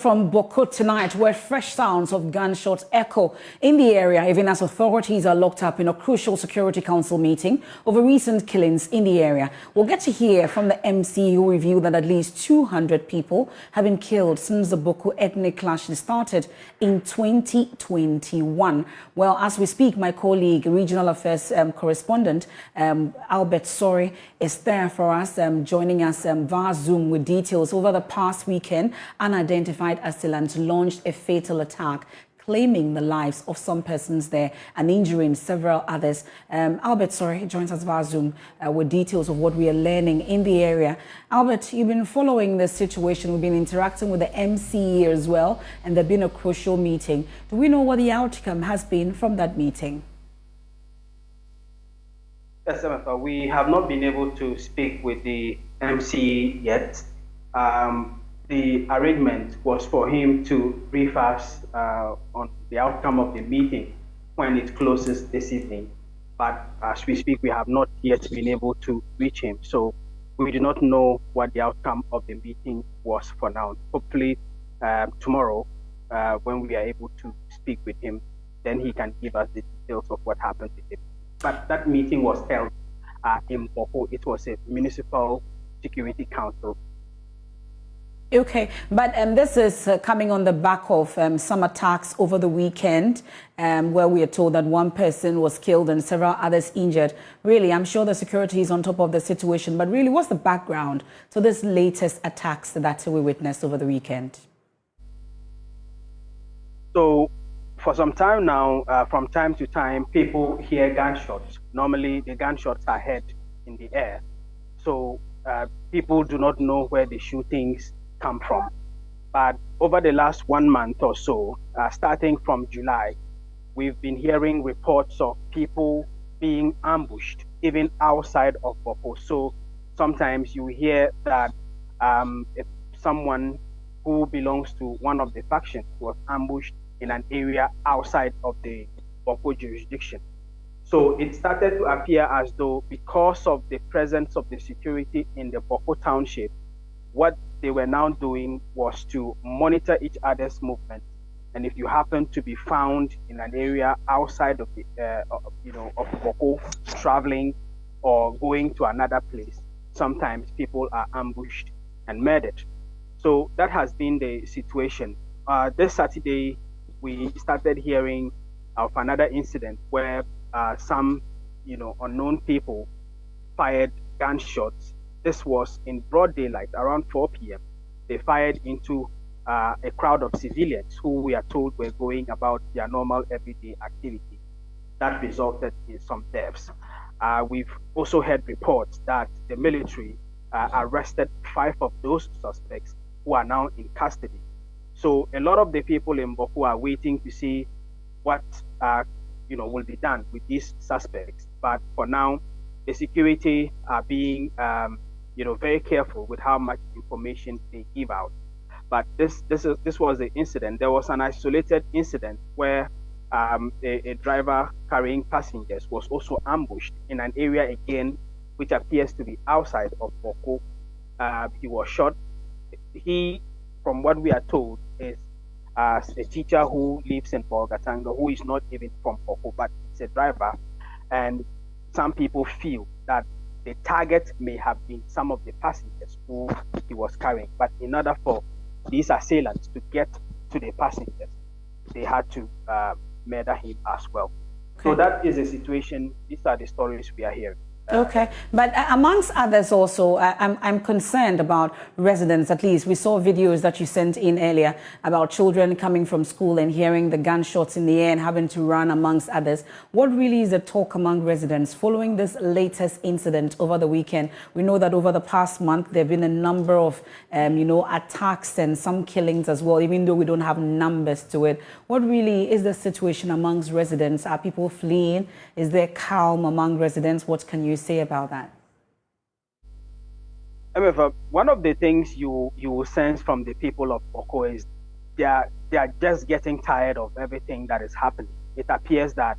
From Boko tonight, where fresh sounds of gunshots echo in the area, even as authorities are locked up in a crucial Security Council meeting over recent killings in the area. We'll get to hear from the MC, who revealed that at least 200 people have been killed since the Boko ethnic clash started in 2021. Well, as we speak, my colleague, Regional Affairs correspondent Albert Sori, is there for us, joining us via Zoom with details. Over the past weekend, unidentified assailants launched a fatal attack, claiming the lives of some persons there and injuring several others. Albert Sori joins us via Zoom with details of what we are learning in the area. Albert, you've been following this situation. We've been interacting with the MC as well, and there's been a crucial meeting. Do we know what the outcome has been from that meeting? Yes, Samantha, we have not been able to speak with the MC yet. The arrangement was for him to brief us on the outcome of the meeting when it closes this evening. But as we speak, we have not yet been able to reach him. So we do not know what the outcome of the meeting was for now. Hopefully tomorrow, when we are able to speak with him, then he can give us the details of what happened with him. But that meeting was held in Boko. It was a municipal security council. Okay, but this is coming on the back of some attacks over the weekend, where we are told that one person was killed and several others injured. Really, I'm sure the security is on top of the situation, but really, what's the background to this latest attacks that we witnessed over the weekend? So, for some time now, from time to time, people hear gunshots. Normally, the gunshots are heard in the air. So, people do not know where the shootings come from. But over the last 1 month or so, starting from July, we've been hearing reports of people being ambushed, even outside of Boko. So sometimes you hear that if someone who belongs to one of the factions was ambushed in an area outside of the Boko jurisdiction. So it started to appear as though, because of the presence of the security in the Boko township, what they were now doing was to monitor each other's movement. And if you happen to be found in an area outside of the, of Boko, traveling or going to another place, sometimes people are ambushed and murdered. So that has been the situation. This Saturday, we started hearing of another incident where some, unknown people fired gunshots. This was in broad daylight, around 4 p.m. They fired into a crowd of civilians who we are told were going about their normal everyday activity. That resulted in some deaths. We've also heard reports that the military arrested 5 of those suspects who are now in custody. So a lot of the people in Boko are waiting to see what will be done with these suspects. But for now, the security are being very careful with how much information they give out. But this was the incident. There was an isolated incident where a driver carrying passengers was also ambushed in an area again, which appears to be outside of Boko. He was shot. He, from what we are told, is a teacher who lives in Bolgatanga, who is not even from Boko, but it's a driver. And some people feel that the target may have been some of the passengers who he was carrying. But in order for these assailants to get to the passengers, they had to murder him as well. Okay. So that is the situation. These are the stories we are hearing. Okay, but amongst others also, I'm concerned about residents. At least we saw videos that you sent in earlier about children coming from school and hearing the gunshots in the air and having to run, amongst others. What really is the talk among residents following this latest incident over the weekend? We know that over the past month, there have been a number of, attacks and some killings as well, even though we don't have numbers to it. What really is the situation amongst residents? Are people fleeing? Is there calm among residents? What can you say about that? However, one of the things you will sense from the people of Boko is they are just getting tired of everything that is happening. It appears that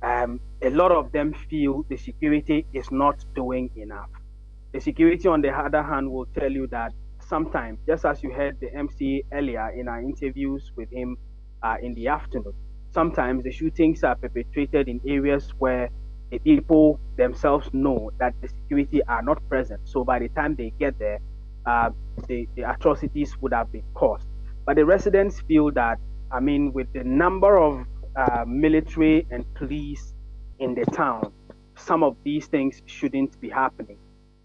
a lot of them feel the security is not doing enough. The security, on the other hand, will tell you that sometimes, just as you heard the MC earlier in our interviews with him in the afternoon, sometimes the shootings are perpetrated in areas where the people themselves know that the security are not present. So by the time they get there, the atrocities would have been caused. But the residents feel that, I mean, with the number of military and police in the town, some of these things shouldn't be happening.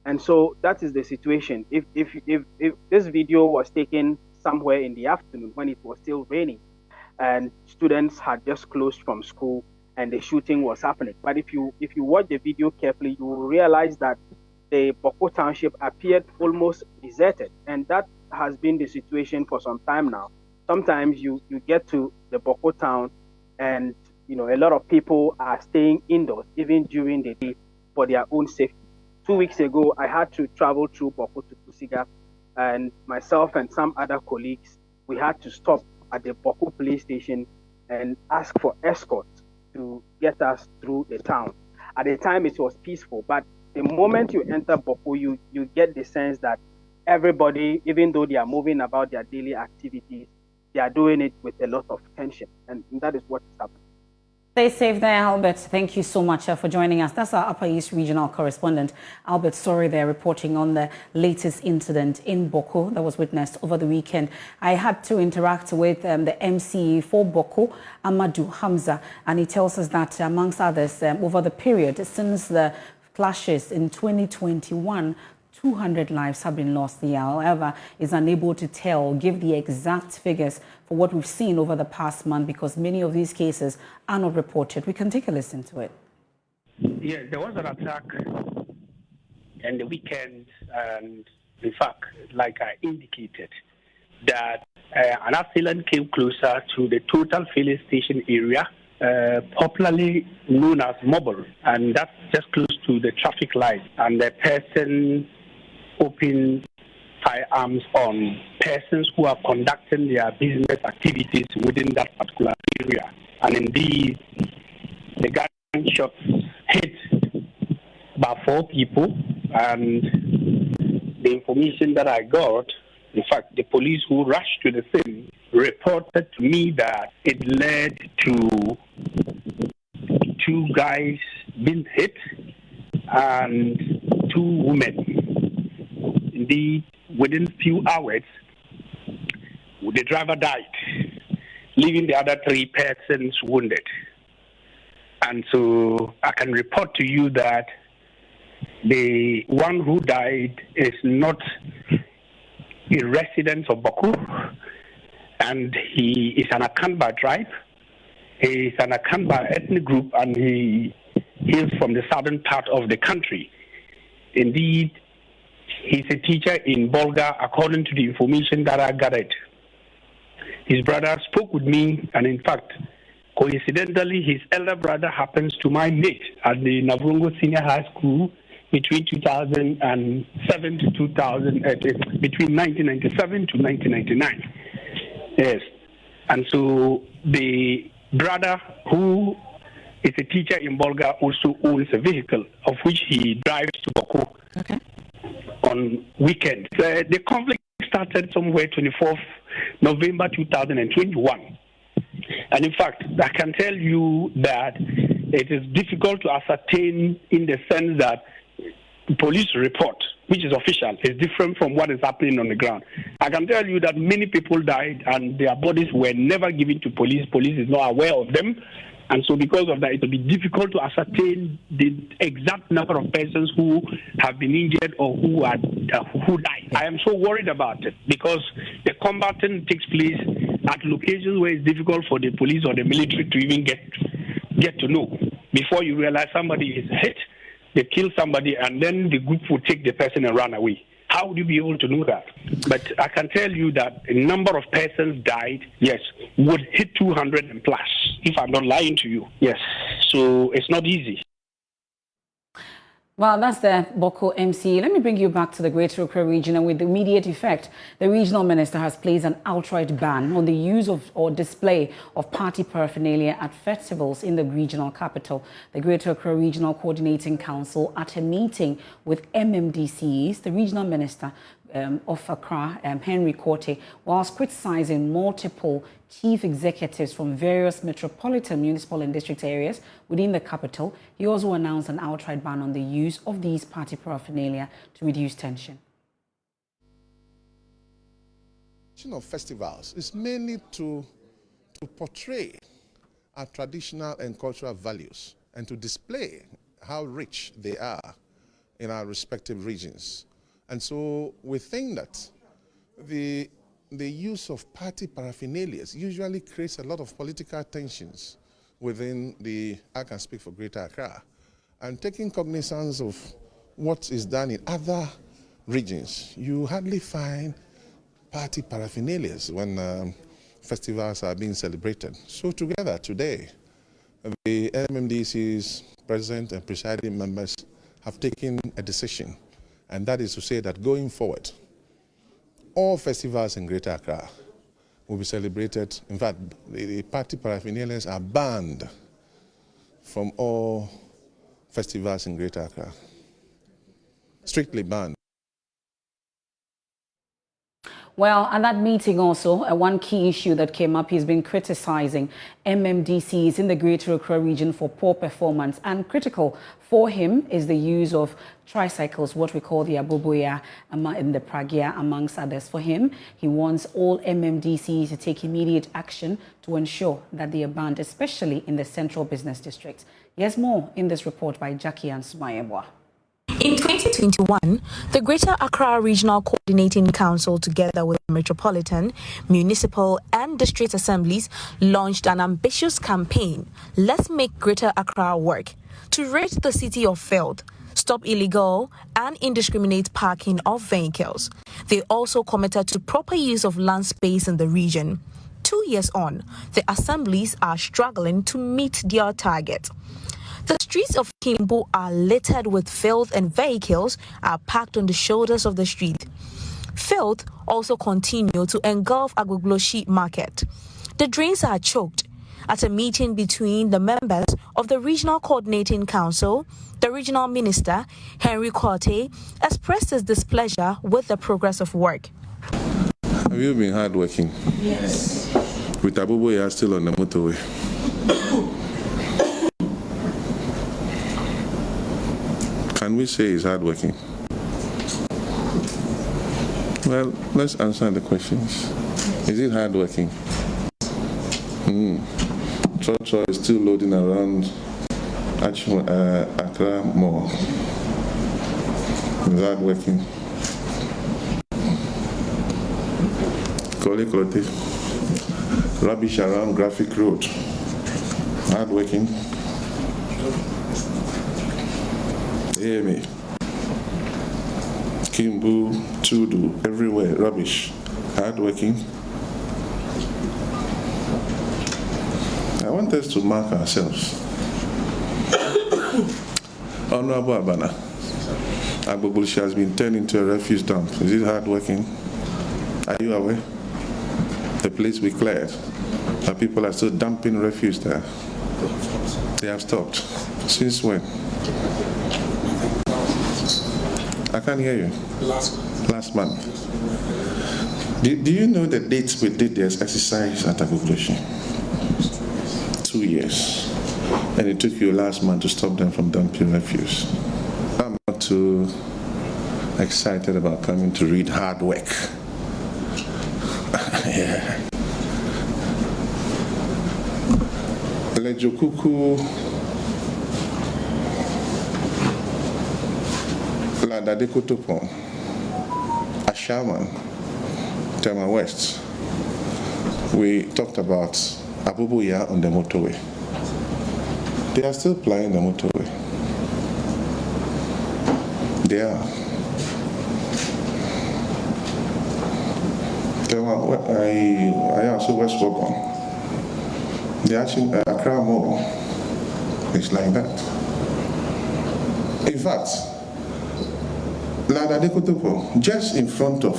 And so that is the situation. If this video was taken somewhere in the afternoon when it was still raining and students had just closed from school and the shooting was happening, but if you watch the video carefully, you will realize that the Boko township appeared almost deserted, and that has been the situation for some time now. Sometimes you get to the Boko town and a lot of people are staying indoors even during the day for their own safety. 2 weeks ago, I had to travel through Boko to Kusiga, and myself and some other colleagues, we had to stop at the Boko police station and ask for escort to get us through the town. At the time, it was peaceful, but the moment you enter Boko, you get the sense that everybody, even though they are moving about their daily activities, they are doing it with a lot of tension, and that is what is happening. Stay safe there, Albert. Thank you so much for joining us. That's our Upper East Regional correspondent, Albert Sorry, there, reporting on the latest incident in Boko that was witnessed over the weekend. I had to interact with the MCE for Boko, Amadou Hamza, and he tells us that, amongst others, over the period since the clashes in 2021, 200 lives have been lost. He, however, is unable to give the exact figures for what we've seen over the past month because many of these cases are not reported. We can take a listen to it. Yeah, there was an attack in the weekend, and in fact, like I indicated, that an assailant came closer to the total filling station area, popularly known as Mobile, and that's just close to the traffic light, and the person opened firearms on persons who are conducting their business activities within that particular area. And indeed, the gunshots hit about 4 people, and the information that I got, in fact, the police who rushed to the scene reported to me that it led to 2 guys being hit and 2 women. Indeed, within few hours, the driver died, leaving the other 3 persons wounded. And so I can report to you that the one who died is not a resident of Boko, and he is an Akanba tribe. He is an Akanba ethnic group, and he is from the southern part of the country. Indeed, he's a teacher in Bolga, according to the information that I gathered. His brother spoke with me, and in fact, coincidentally, his elder brother happens to my mate at the Navrongo Senior High School between 2007 to between 1997 to 1999. Yes, and so the brother who is a teacher in Bolga also owns a vehicle of which he drives to Boko. Okay. On weekend. The conflict started somewhere 24th November 2021. And in fact, I can tell you that it is difficult to ascertain in the sense that police report, which is official, is different from what is happening on the ground. I can tell you that many people died and their bodies were never given to police. Police is not aware of them. And so because of that, it will be difficult to ascertain the exact number of persons who have been injured or who died. I am so worried about it because the combating takes place at locations where it's difficult for the police or the military to even get to know. Before you realize somebody is hit, they kill somebody, and then the group will take the person and run away. How would you be able to know that? But I can tell you that a number of persons died, yes, would hit 200 and plus, if I'm not lying to you. Yes, so it's not easy. Well, that's the Boko MC. Let me bring you back to the Greater Accra region, and with immediate effect, the regional minister has placed an outright ban on the use of or display of party paraphernalia at festivals in the regional capital. The Greater Accra Regional Coordinating Council, at a meeting with MMDCs, the regional minister of Accra, Henry Korte, whilst criticizing multiple chief executives from various metropolitan, municipal and district areas within the capital. He also announced an outright ban on the use of these party paraphernalia to reduce tension. Of festivals is mainly to portray our traditional and cultural values and to display how rich they are in our respective regions. And so we think that the use of party paraphernalia usually creates a lot of political tensions within I can speak for Greater Accra. And taking cognizance of what is done in other regions, you hardly find party paraphernalia when festivals are being celebrated. So together today, the MMDC's president and presiding members have taken a decision, and that is to say that going forward, all festivals in Greater Accra will be celebrated. In fact, the party paraphernalia are banned from all festivals in Greater Accra. Strictly banned. Well, at that meeting also, one key issue that came up, he's been criticizing MMDCs in the Greater Accra region for poor performance. And critical for him is the use of tricycles, what we call the Aboboya and the Pragia, amongst others. For him, he wants all MMDCs to take immediate action to ensure that they are banned, especially in the central business districts. Yes, more in this report by Jackie and Sumayebwa. In 2021, the Greater Accra Regional Coordinating Council, together with Metropolitan, Municipal and District Assemblies, launched an ambitious campaign, Let's Make Greater Accra Work, to rid the city of filth, stop illegal and indiscriminate parking of vehicles. They also committed to proper use of land space in the region. 2 years on, the assemblies are struggling to meet their target. The streets of Kimbo are littered with filth and vehicles are parked on the shoulders of the street. Filth also continue to engulf Agbogloshi Market. The drains are choked. At a meeting between the members of the Regional Coordinating Council, the regional minister, Henry Korte, expressed his displeasure with the progress of work. Have you been hardworking? Yes. With Aboboya still on the motorway? Can we say he's hardworking? Well, let's answer the questions. Is it hardworking? Chocho is still loading around Accra Mall. Is hardworking? Kpono-Katamanso, rubbish around Graphic Road. Hardworking? Hear me. Kimbu, Tudu, everywhere, rubbish. Hardworking. I want us to mark ourselves. Honorable Abana, Agbogboshi has been turned into a refuse dump. Is it hardworking? Are you aware? The place we cleared, but people are still dumping refuse there. They have stopped. Since when? I can't hear you. Last month. Do you know the dates we did this exercise at Agbogboshi? 2 years. And it took you last month to stop them from dumping refuse. I'm not too excited about coming to read hard work. Yeah. Lejokuku Ladadekotopon, Ashaman, Tema West. We talked about Aboboya on the motorway. They are still plying the motorway. They are. I also West Wogon. They actually Accra Mall. It's like that. In fact, Ladadekotopon, just in front of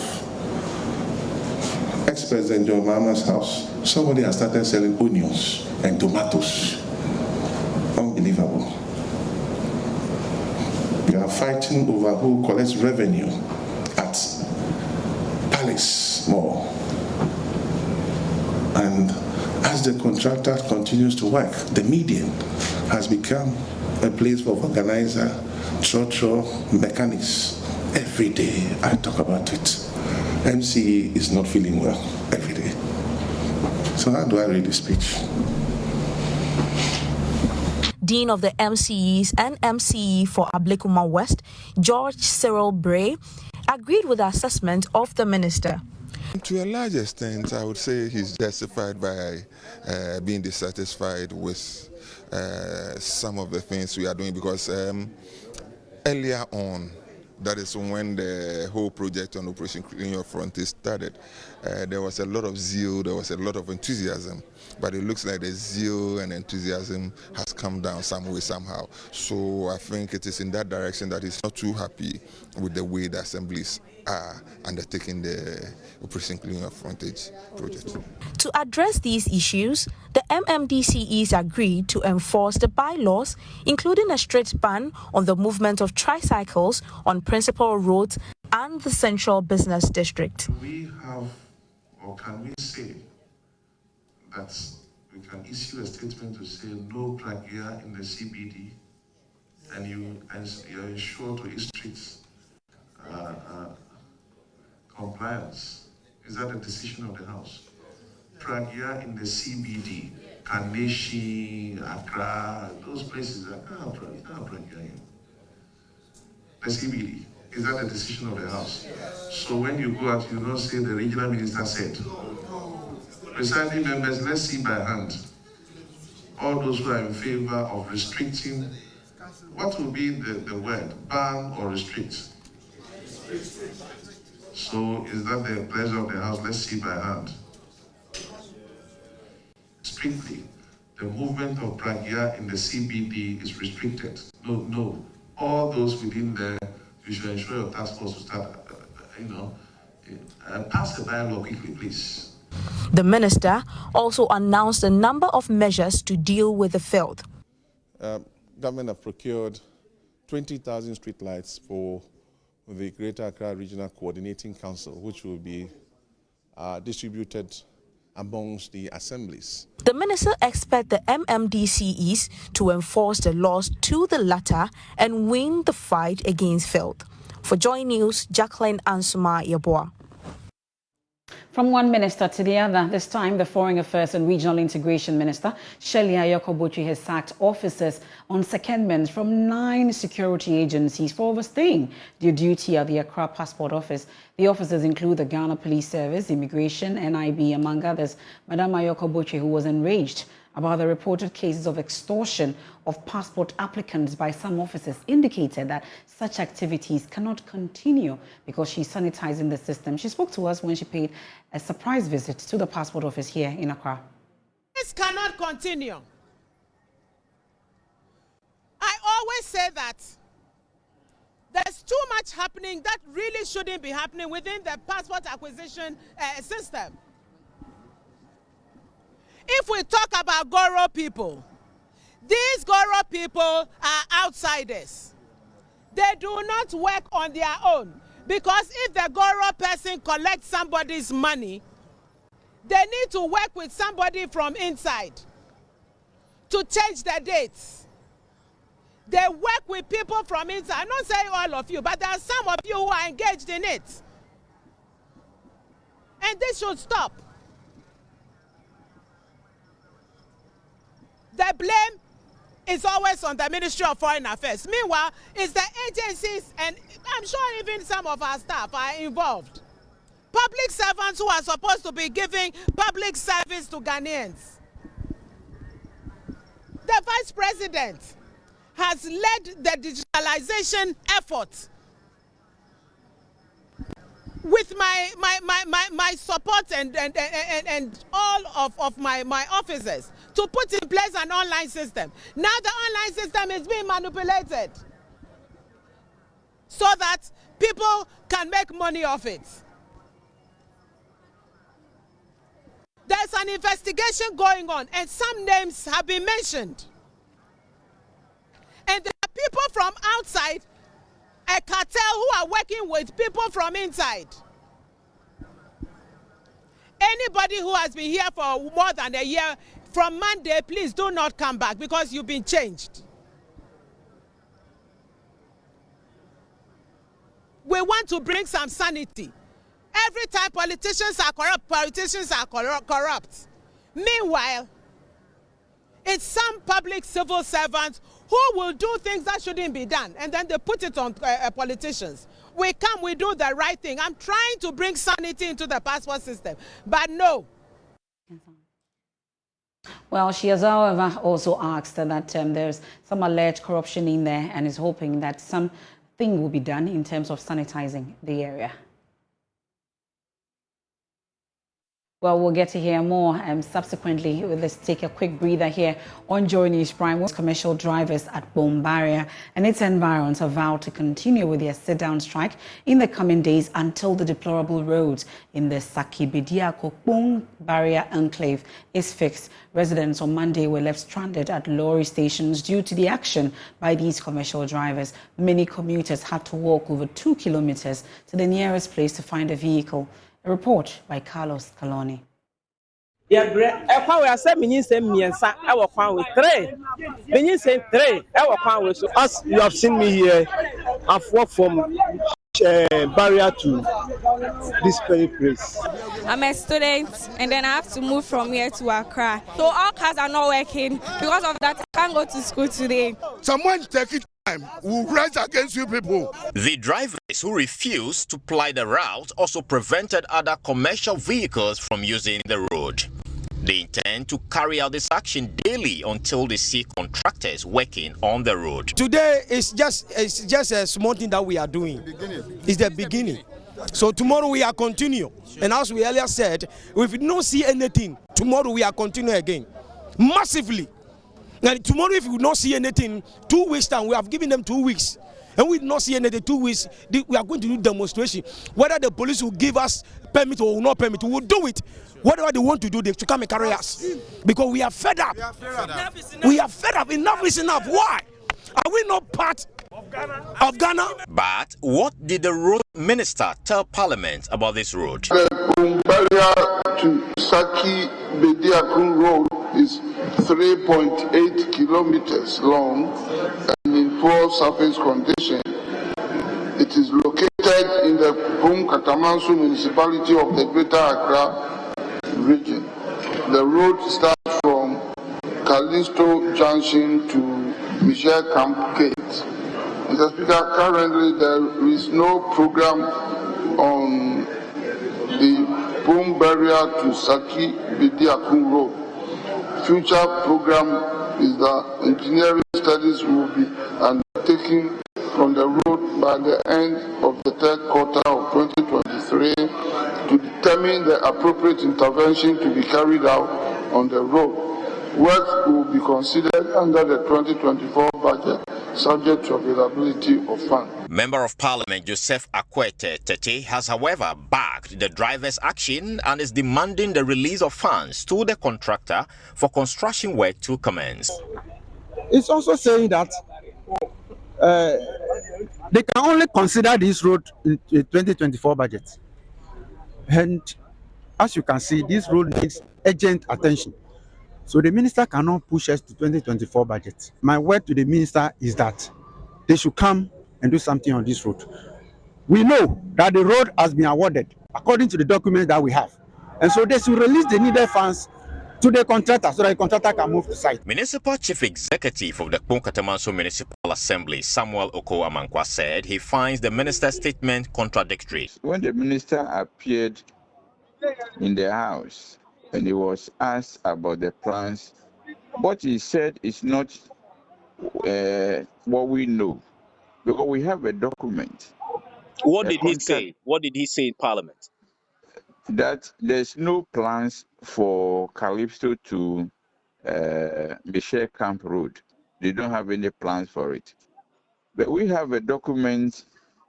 ex-President John Mahama's house, somebody has started selling onions and tomatoes. Unbelievable. We are fighting over who collects revenue at twice more. And as the contractor continues to work, the median has become a place for organizer, trotro, mechanics. Every day I talk about it. MCE is not feeling well every day. So how do I read this speech? Dean of the MCEs and MCE for Ablekuma West, George Cyril Bray, agreed with the assessment of the minister. To a large extent, I would say he's justified by being dissatisfied with some of the things we are doing, because earlier on, that is when the whole project on Operation Clean Your Front started. There was a lot of zeal, there was a lot of enthusiasm, but it looks like the zeal and enthusiasm has come down some way, somehow. So I think it is in that direction that he's not too happy with the way the assemblies are undertaking the Operation Clean Your Frontage project. To address these issues, the MMDCEs agreed to enforce the bylaws, including a strict ban on the movement of tricycles on principal roads and the central business district. We have, or can we say, that we can issue a statement to say no plagia in the CBD, and you're ensured to strict compliance? Is that a decision of the House? Plagia in the CBD, Kaneshi, Accra, those places, plagia in the CBD. Is that a decision of the House? So when you go out, you don't say the regional minister said. Presiding members, let's see by hand. All those who are in favor of restricting, what will be the word? Ban or restrict? So is that the pleasure of the House? Let's see by hand. Strictly, the movement of plagia in the CBD is restricted. No. All those within there, you should ensure your task force to start, pass the bylaw quickly, please. The minister also announced a number of measures to deal with the filth. Government have procured 20,000 streetlights for the Greater Accra Regional Coordinating Council, which will be distributed amongst the assemblies. The minister expects the MMDCEs to enforce the laws to the latter and win the fight against filth. For Joy News, Jacqueline Ansuma Yeboah. From one minister to the other, this time the Foreign Affairs and Regional Integration Minister, Shelia Yokobuchi, has sacked officers on secondment from 9 security agencies for overstaying their duty at the Accra Passport Office. The officers include the Ghana Police Service, Immigration, NIB, among others. Madam Yokobuchi, who was enraged about the reported cases of extortion of passport applicants by some officers, indicated that such activities cannot continue because she's sanitizing the system. She spoke to us when she paid a surprise visit to the passport office here in Accra. This cannot continue. I always say that there's too much happening that really shouldn't be happening within the passport acquisition system. If we talk about Goro people, these Goro people are outsiders. They do not work on their own, because if the Goro person collects somebody's money, they need to work with somebody from inside to change the dates. They work with people from inside. I'm not saying all of you, but there are some of you who are engaged in it. And this should stop. The blame is always on the Ministry of Foreign Affairs. Meanwhile, it's the agencies, and I'm sure even some of our staff are involved. Public servants who are supposed to be giving public service to Ghanaians. The Vice President has led the digitalization efforts with my support and all of my officers to put in place an online system. Now the online system is being manipulated so that people can make money off it. There's an investigation going on and some names have been mentioned. And there are people from outside, a cartel who are working with people from inside. Anybody who has been here for more than a year, from Monday, please do not come back because you've been changed. We want to bring some sanity. Every time politicians are corrupt. Meanwhile, it's some public civil servants who will do things that shouldn't be done, and then they put it on politicians. We come, we do the right thing. I'm trying to bring sanity into the passport system, but no. Well, she has, however, also asked that there's some alleged corruption in there and is hoping that something will be done in terms of sanitizing the area. Well, we'll get to hear more subsequently. Let's take a quick breather here on JoyNews Prime. Commercial drivers at Bom Barrier and its environs have vowed to continue with their sit-down strike in the coming days until the deplorable roads in the Saki-Bediako Bom Barrier enclave is fixed. Residents on Monday were left stranded at lorry stations due to the action by these commercial drivers. Many commuters had to walk over 2 kilometers to the nearest place to find a vehicle. A report by Carlos Caloni. As you have seen me here, I've walked from Barrier to this very place. I'm a student and then I have to move from here to Accra. So all cars are not working. Because of that, I can't go to school today. Someone take it time. We'll rise against you people. The drivers who refused to ply the route also prevented other commercial vehicles from using the road. They intend to carry out this action daily until they see contractors working on the road. Today is just a small thing that we are doing. It's the beginning. So tomorrow we are continue. And as we earlier said, if we don't see anything, tomorrow we are continue again. Massively. And tomorrow if we don't see anything, 2 weeks time, we have given them 2 weeks. And we do not see anything 2 weeks, we are going to do demonstration. Whether the police will give us permit or will not permit, we will do it. Whatever they want to do, they should come and carry us. Because we are fed up. We are fed up. Enough is enough. Why? Are we not part of Ghana? But what did the road minister tell Parliament about this road? The barrier to Saki Bediakun Road is 3.8 kilometers long and in poor surface condition. It is located in the Kpono-Katamanso municipality of the Greater Accra region. The road starts from Callisto Junction to Michel Camp Gate. Mr. Speaker, currently there is no program on the Bom Barrier to Saki Bediakun Road. Future program is that engineering studies will be undertaken on the road by the end of the third quarter of 2023 to determine the appropriate intervention to be carried out on the road. Work will be considered under the 2024 budget, subject to availability of funds. Member of Parliament Joseph Akwete Tete has, however, backed the drivers' action and is demanding the release of funds to the contractor for construction work to commence. It's also saying that they can only consider this road in the 2024 budget. And as you can see, this road needs urgent attention. So the minister cannot push us to 2024 budget. My word to the minister is that they should come and do something on this road. We know that the road has been awarded according to the documents that we have. And so they should release the needed funds to the contractor so that the contractor can move to site. Municipal Chief Executive of the Kpono-Katamanso Municipal Assembly, Samuel Oko-Amankwa, said he finds the minister's statement contradictory. When the minister appeared in the House and he was asked about the plans, what he said is not what we know, because we have a document. What did he say? What did he say in Parliament? That there's no plans for Calypso to Michel Camp Road. They don't have any plans for it. But we have a document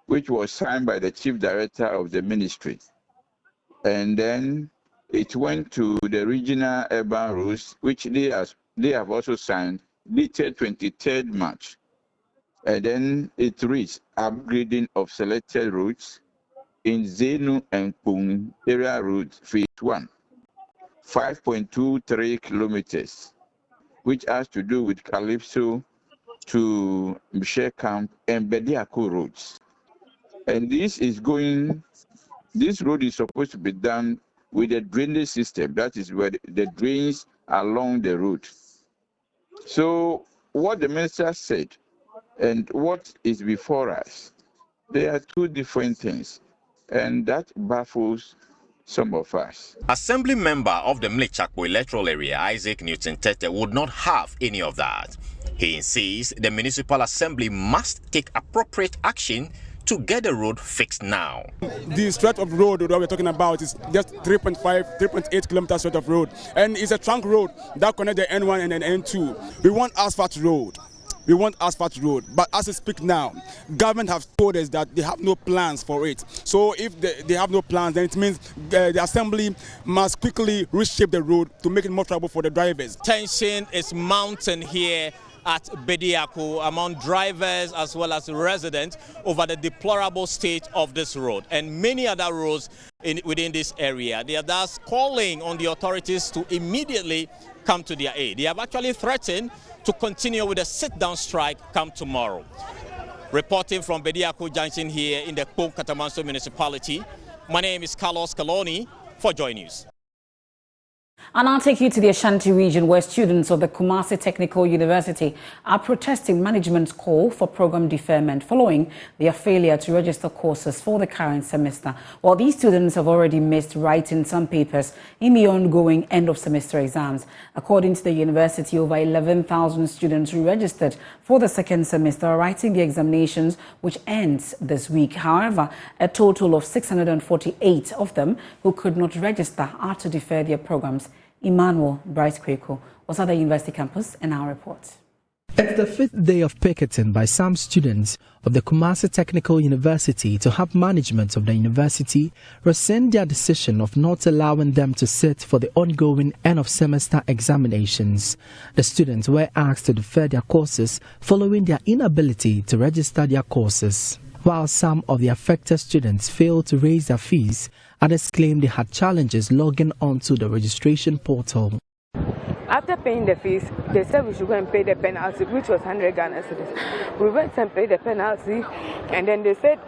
which was signed by the Chief Director of the Ministry. And then it went to the Regional Urban Roads, which they have also signed, dated 23rd March. And then it reads upgrading of selected routes in Zenu and Pung area road phase 1. 5.23 kilometers, which has to do with Calypso to Michelle Camp and Bediako roads. And this road is supposed to be done with a drainage system. That is where the drains along the road. So what the minister said and what is before us, they are two different things. And that baffles some of us. Assembly member of the Mlechakpo electoral area, Isaac Newton Tete, would not have any of that. He insists the municipal assembly must take appropriate action to get the road fixed now. The stretch of road that we're talking about is just 3.8 kilometers stretch of road, and it's a trunk road that connects the N1 and the N2. We want asphalt road. We want asphalt road, but as I speak now, government have told us that they have no plans for it. So if they have no plans, then it means the assembly must quickly reshape the road to make it more trouble for the drivers. Tension is mounting here at Bediako among drivers as well as residents over the deplorable state of this road and many other roads within this area. They are thus calling on the authorities to immediately come to their aid. They have actually threatened to continue with a sit-down strike come tomorrow. Reporting from Bediako Junction here in the Kpono-Katamanso municipality, my name is Carlos Kaloni for Joy News. And I'll take you to the Ashanti region, where students of the Kumasi Technical University are protesting management's call for program deferment following their failure to register courses for the current semester. While these students have already missed writing some papers in the ongoing end-of-semester exams. According to the university, over 11,000 students registered for the second semester are writing the examinations, which ends this week. However, a total of 648 of them who could not register are to defer their programs. Emmanuel Bryce Kweko was at the university campus in our report. It's the fifth day of picketing by some students of the Kumasi Technical University to have management of the university rescind their decision of not allowing them to sit for the ongoing end-of-semester examinations. The students were asked to defer their courses following their inability to register their courses. While some of the affected students failed to raise their fees, others claimed they had challenges logging onto the registration portal. After paying the fees, they said we should go and pay the penalty, which was 100 Ghana cedis. We went and paid the penalty, and then they said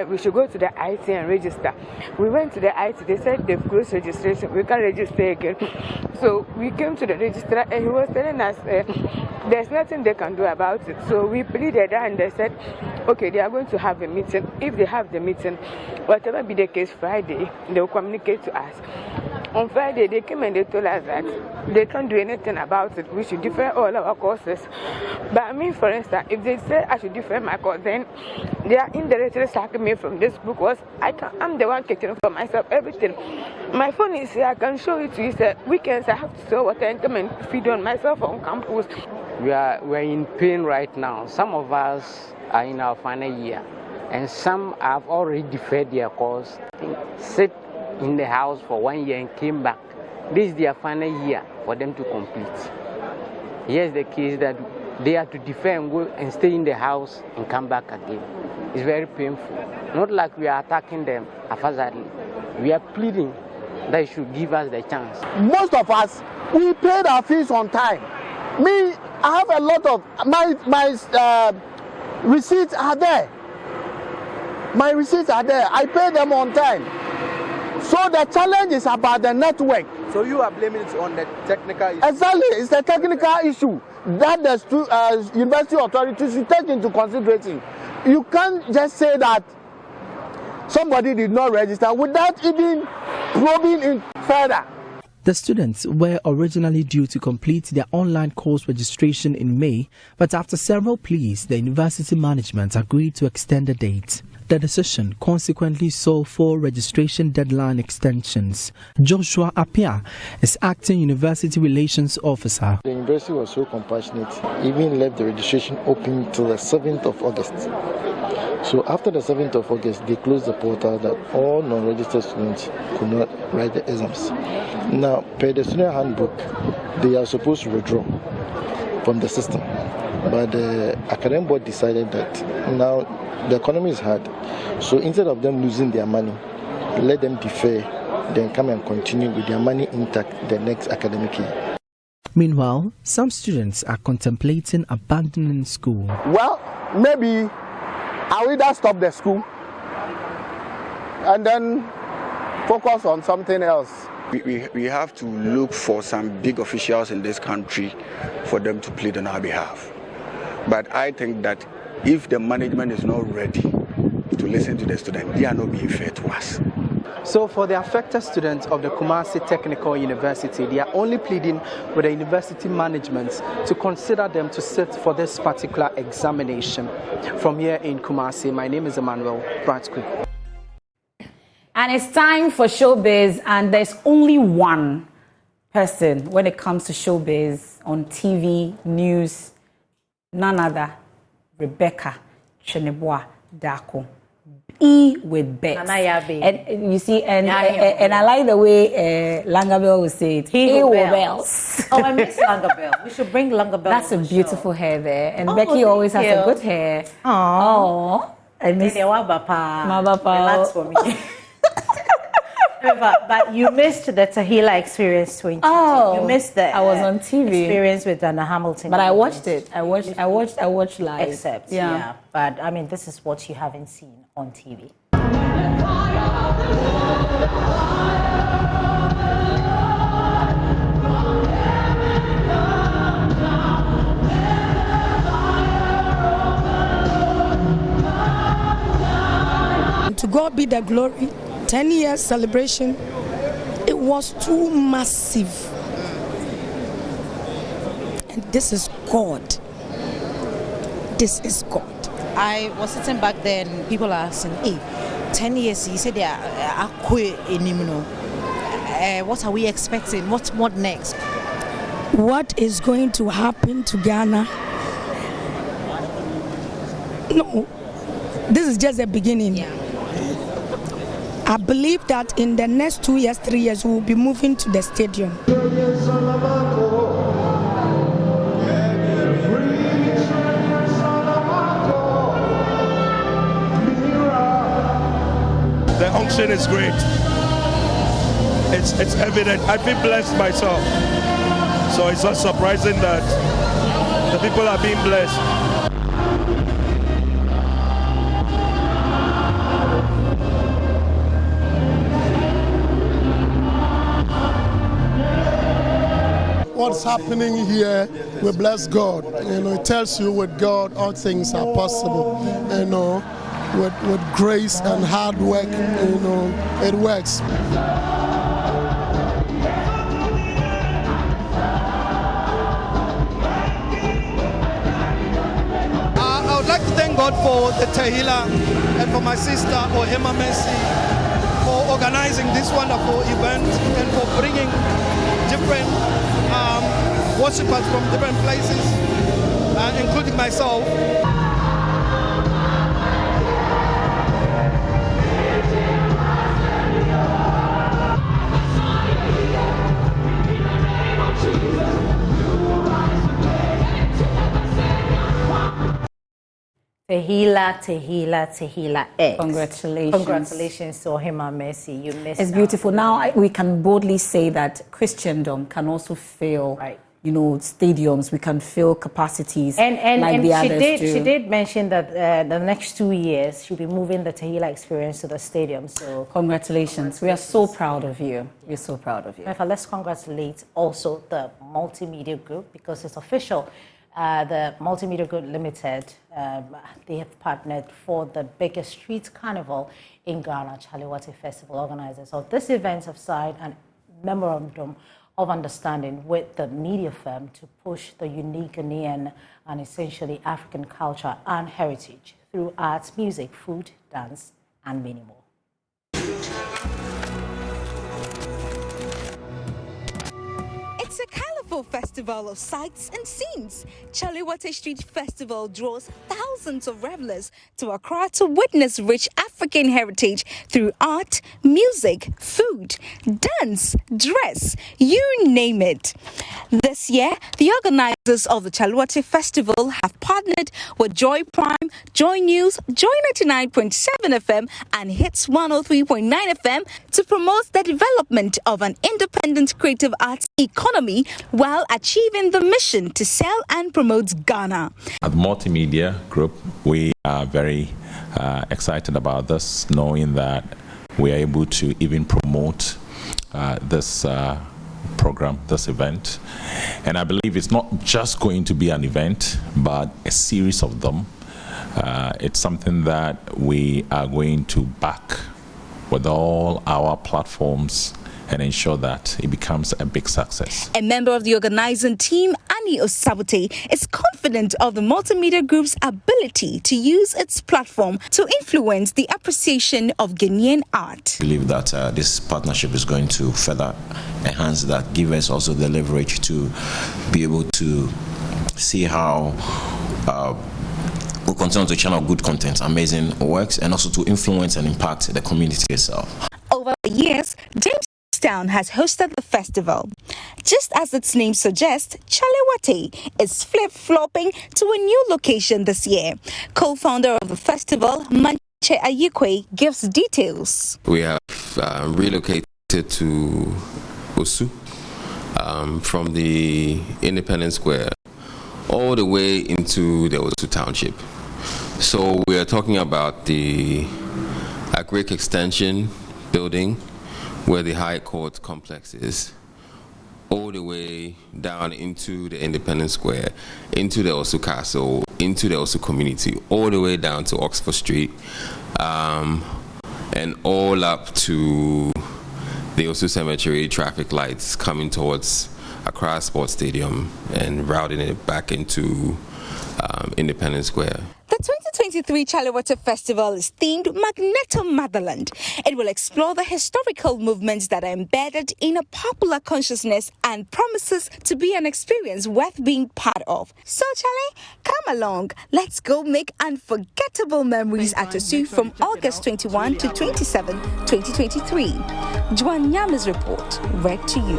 we should go to the IT and register. We went to the IT, they said they've closed registration, we can't register again. So we came to the registrar and he was telling us there's nothing they can do about it. So we pleaded and they said, okay, they are going to have a meeting. If they have the meeting, whatever be the case Friday, they will communicate to us. On Friday, they came and they told us that they can't do anything about it. We should defer all our courses. But I mean, for instance, if they say I should defer my course, then they are indirectly sacking me from this book. Was I'm the one catering for myself, everything. My phone is here, I can show it to you. Sir. Weekends, I have to sell water and come and feed on myself on campus. We're in pain right now. Some of us are in our final year, and some have already deferred their course, sit in the house for 1 year and came back. This is their final year for them to complete. Here's the case that they have to defer and go and stay in the house and come back again. It's very painful. Not like we are attacking them haphazardly. We are pleading that they should give us the chance. Most of us, we paid our fees on time. Me, I have a lot of my receipts are there. My receipts are there. I pay them on time. So the challenge is about the network. So you are blaming it on the technical issue? Exactly, it's a technical issue that the university authorities should take into consideration. You can't just say that somebody did not register without even probing in further. The students were originally due to complete their online course registration in May, but after several pleas, the university management agreed to extend the date. The decision consequently saw 4 registration deadline extensions. Joshua Apia is acting university relations officer. The university was so compassionate, even left the registration open till the 7th of August. So after the 7th of August, they closed the portal that all non-registered students could not write the exams. Now, per the student handbook, they are supposed to withdraw from the system. But the academic board decided that now the economy is hard. So instead of them losing their money, let them defer then come and continue with their money intact the next academic year. Meanwhile, some students are contemplating abandoning school. Well, maybe I'll either stop the school and then focus on something else. We have to look for some big officials in this country for them to plead on our behalf. But I think that if the management is not ready to listen to the students, they are not being fair to us. So for the affected students of the Kumasi Technical University, they are only pleading with the university management to consider them to sit for this particular examination. From here in Kumasi, my name is Emmanuel Bratsky. And it's time for showbiz, and there's only one person when it comes to showbiz on TV, news, none other, Rebecca Cheneboa Dako. E with Bex. And you see, and I like the way Langabell would say it. E with bells. Oh, I miss Langabell. We should bring Langabell. That's a beautiful hair there. And Becky always has a good hair. Oh, I miss Relax for me. But you missed the Tahila experience 2020. Oh, you missed the I was on TV experience with Dana Hamilton. But I watched it. I watched live. Except, yeah. But I mean, this is what you haven't seen on TV. To God be the glory. 10 years celebration, it was too massive. And this is God. This is God. I was sitting back there and people are asking, hey, 10 years, you said they are what are we expecting? What next? What is going to happen to Ghana? No, this is just the beginning. Yeah. I believe that in the next 2 years, 3 years, we will be moving to the stadium. The unction is great. It's evident. I feel blessed myself. So it's not surprising that the people are being blessed. What's happening here, we bless God. It tells you with God all things are possible. With grace and hard work, it works. I would like to thank God for the Tahila and for my sister Ohima Messi for organizing this wonderful event and for bringing different worshippers from different places, including myself. Tahila. Congratulations. Congratulations to Ohima Messi. You missed It's beautiful. Now we can boldly say that Christendom can also fill, stadiums. We can fill capacities like the others do. She did mention that the next 2 years she'll be moving the Tahila experience to the stadium. So congratulations. We are so proud of you. We're so proud of you. Let's congratulate also the multimedia group because it's official. The Multimedia Group Limited, they have partnered for the biggest street carnival in Ghana, Chaliwati Festival. Organizers of this event have signed a memorandum of understanding with the media firm to push the unique Ghanaian and essentially African culture and heritage through arts, music, food, dance, and many more. It's a colorful festival of sights and scenes. Chaliwati Street Festival draws thousands of revelers to Accra to witness rich African heritage through art, music, food, dance, dress, you name it. This year, the organizers of the Chaliwate Festival have partnered with Joy Prime, Joy News, Joy 99.7 FM and Hits 103.9 FM to promote the development of an independent creative arts economy while achieving the mission to sell and promote Ghana. At the Multimedia Group, we are very excited about this, knowing that we are able to even promote this program, this event. And I believe it's not just going to be an event, but a series of them. It's something that we are going to back with all our platforms and ensure that it becomes a big success. A member of the organizing team, Annie Osabote, is confident of the Multimedia Group's ability to use its platform to influence the appreciation of Ghanaian art. I believe that this partnership is going to further enhance that, give us also the leverage to be able to see how we'll continue to channel good content, amazing works, and also to influence and impact the community itself. Over the years, Jamestown has hosted the festival. Just as its name suggests, Chaliwate is flip-flopping to a new location this year. Co-founder of the festival, Manche Ayikwe, gives details. We have relocated to Osu from the Independence Square all the way into the Osu Township. So we are talking about the Agric Extension building where the High Court complex is, all the way down into the Independence Square, into the Osu Castle, into the Osu community, all the way down to Oxford Street, and all up to the Osu Cemetery traffic lights coming towards Accra Sports Stadium and routing it back into Independence Square. The 2023 Chaliwate Festival is themed Magneto Motherland. It will explore the historical movements that are embedded in a popular consciousness and promises to be an experience worth being part of. So, Charlie, come along. Let's go make unforgettable memories at Osu from August 21 to 27, 2023. Joan Nyama's report, read to you.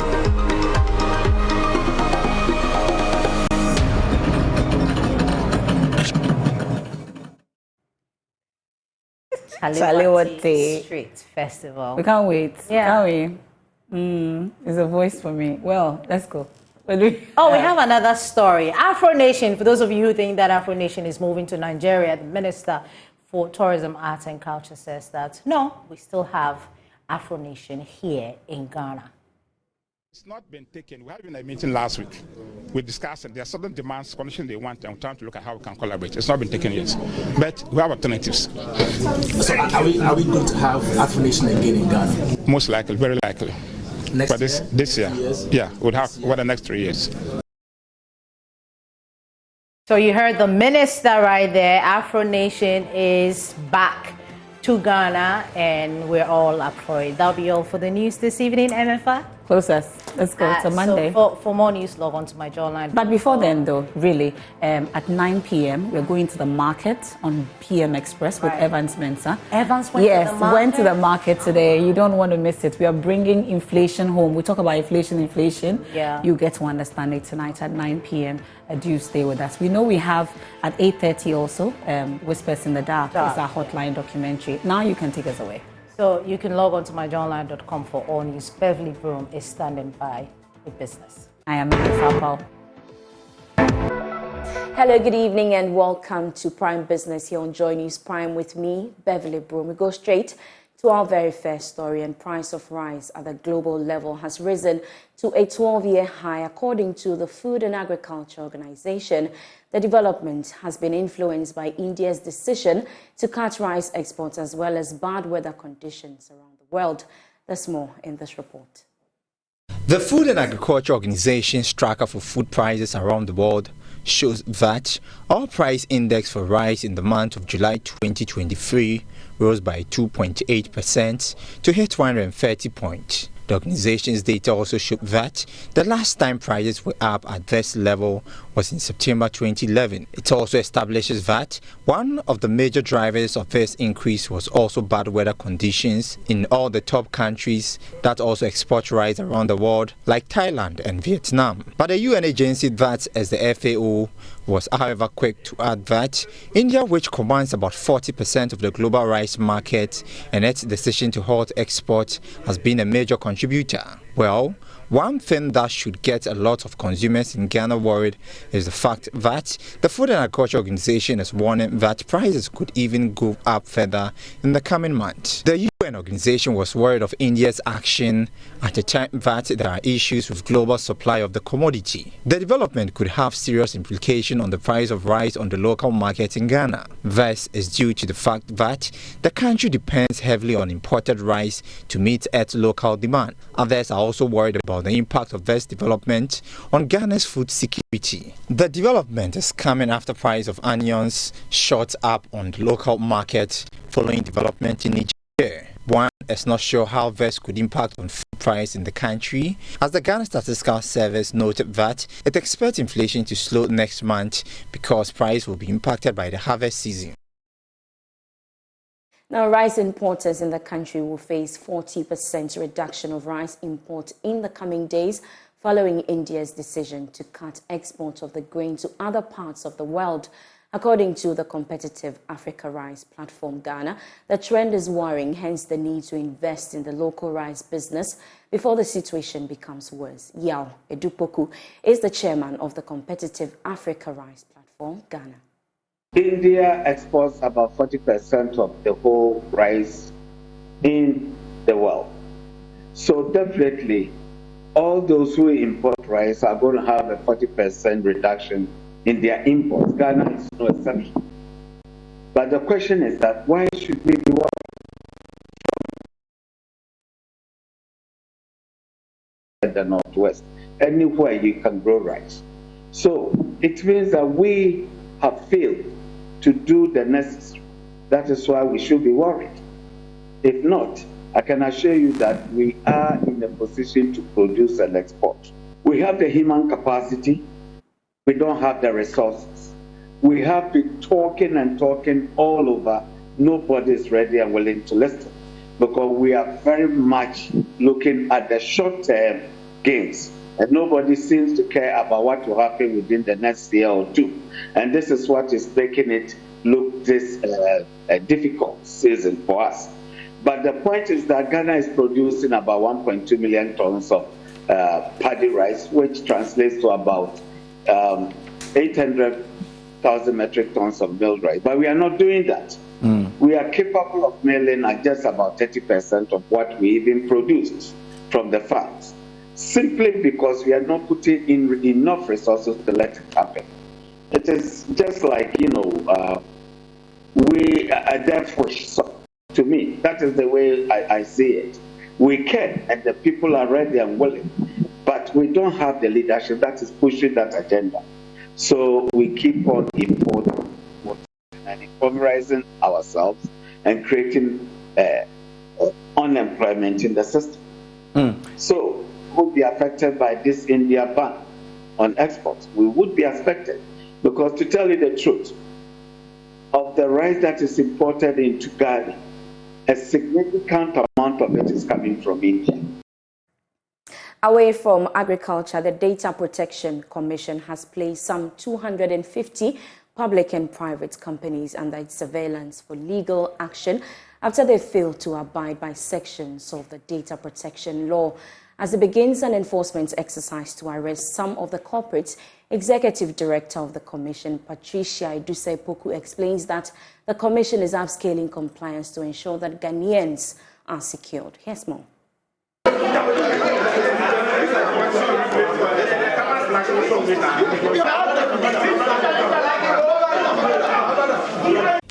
Chaliwate Street Festival. We can't wait. Yeah. Can't we? It's a voice for me. Well, let's go. We have another story. Afro Nation, for those of you who think that Afro Nation is moving to Nigeria, the Minister for Tourism, Arts and Culture says that, no, we still have Afro Nation here in Ghana. It's not been taken. We had been a meeting last week. We discussed it. There are certain demands, conditions they want, and we're trying to look at how we can collaborate. It's not been taken yet, but we have alternatives. So are we going to have Afro Nation again in Ghana? Most likely, very likely. But this year, yeah, we'll have over the next 3 years. So you heard the minister right there. Afro Nation is back to Ghana, and we're all up for it. That'll be all for the news this evening, MFR. Closest. Let's go. It's a Monday. So for more news, log on to my jawline. But before then, though, really, at 9 p.m., we're going to the market on PM Express with Evans Mensah. Evans went to the market? Yes, went to the market today. You don't want to miss it. We are bringing inflation home. We talk about inflation. Yeah. You get to understand it tonight at 9 p.m. Do stay with us. We know we have at 8:30 also, Whispers in the Dark. It's our hotline documentary. Now you can take us away. So you can log on to myjournline.com for all news. Beverly Broom is standing by with business. I am Fapal. Hello, good evening and welcome to Prime Business here on JoyNews Prime with me, Beverly Broom. We go straight to our very first story, and price of rice at the global level has risen to a 12-year high according to the Food and Agriculture Organization. The development has been influenced by India's decision to cut rice exports as well as bad weather conditions around the world. There's more in this report. The Food and Agriculture Organization's tracker for food prices around the world shows that our price index for rice in the month of July 2023 rose by 2.8% to hit 130 points. The organization's data also showed that the last time prices were up at this level was in September 2011. It also establishes that one of the major drivers of this increase was also bad weather conditions in all the top countries that also export rice around the world, like Thailand and Vietnam. But the UN agency that, as the FAO, was however quick to add that India, which commands about 40% of the global rice market, and its decision to halt export has been a major contributor. Well, one thing that should get a lot of consumers in Ghana worried is the fact that the Food and Agriculture Organization is warning that prices could even go up further in the coming months. The UN organization was worried of India's action at a time that there are issues with global supply of the commodity. The development could have serious implications on the price of rice on the local market in Ghana. This is due to the fact that the country depends heavily on imported rice to meet its local demand. Others are also worried about the impact of this development on Ghana's food security. The development is coming after price of onions shot up on the local market following development in Nigeria. One is not sure how this could impact on food price in the country, as the Ghana Statistical Service noted that it expects inflation to slow next month because price will be impacted by the harvest season. Now, rice importers in the country will face 40% reduction of rice import in the coming days following India's decision to cut export of the grain to other parts of the world. According to the competitive Africa Rice platform Ghana, the trend is worrying, hence the need to invest in the local rice business before the situation becomes worse. Yao Edupoku is the chairman of the competitive Africa Rice platform Ghana. India exports about 40% of the whole rice in the world. So definitely, all those who import rice are going to have a 40% reduction in their imports. Ghana is no exception. But the question is that why should we be worried? In the Northwest, anywhere you can grow rice. So it means that we have failed to do the necessary. That is why we should be worried. If not, I can assure you that we are in a position to produce and export. We have the human capacity. We don't have the resources. We have been talking and talking all over. Nobody is ready and willing to listen because we are very much looking at the short-term gains. And nobody seems to care about what will happen within the next year or two. And this is what is making it look this a difficult season for us. But the point is that Ghana is producing about 1.2 million tons of paddy rice, which translates to about 800,000 metric tons of milled rice. But we are not doing that. We are capable of milling at just about 30% of what we even produced from the farms, simply because we are not putting in enough resources to let it happen. It is just like, we are there for, to me, that is the way I see it. We can, and the people are ready and willing, but we don't have the leadership that is pushing that agenda. So we keep on importing and impoverizing ourselves and creating unemployment in the system. So we would be affected by this India ban on exports. We would be affected because, to tell you the truth, of the rice that is imported into Ghana, a significant amount of it is coming from India. Away from agriculture, the Data Protection Commission has placed some 250 public and private companies under its surveillance for legal action after they failed to abide by sections of the data protection law. As it begins an enforcement exercise to arrest some of the culprits, Executive Director of the Commission, Patricia Iduse-Poku, explains that the Commission is upscaling compliance to ensure that Ghanaians are secured. Here's more.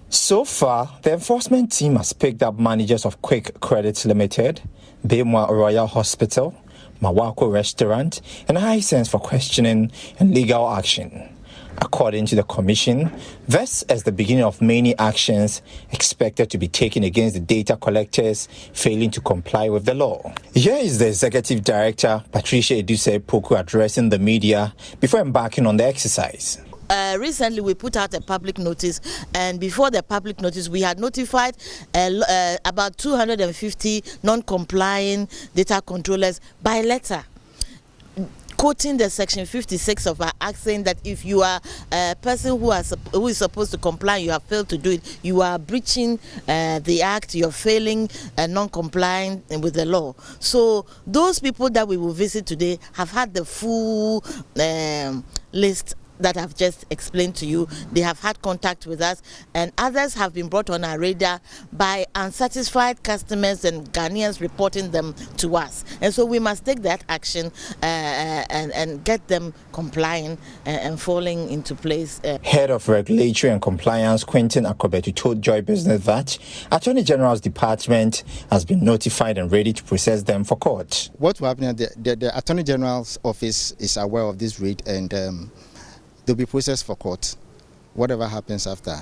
So far, the enforcement team has picked up managers of Quick Credit Limited, Bemwa Royal Hospital, Mawako Restaurant, and Hisense for questioning and legal action. According to the Commission, this is the beginning of many actions expected to be taken against the data collectors failing to comply with the law. Here is the Executive Director, Patricia Edusei-Poku, addressing the media before embarking on the exercise. Recently, we put out a public notice, and before the public notice, we had notified about 250 non-complying data controllers by letter, quoting the section 56 of our act, saying that if you are a person who is supposed to comply, you have failed to do it, you are breaching the act, you're failing non-complying with the law. So those people that we will visit today have had the full list that I've just explained to you. They have had contact with us, and others have been brought on our radar by unsatisfied customers and Ghanaians reporting them to us. And so we must take that action and get them complying and falling into place. Head of Regulatory and Compliance, Quentin Akrobetu, told Joy Business that Attorney General's Department has been notified and ready to process them for court. What will happen, the Attorney General's office is aware of this raid, and they'll be processed for court. Whatever happens after,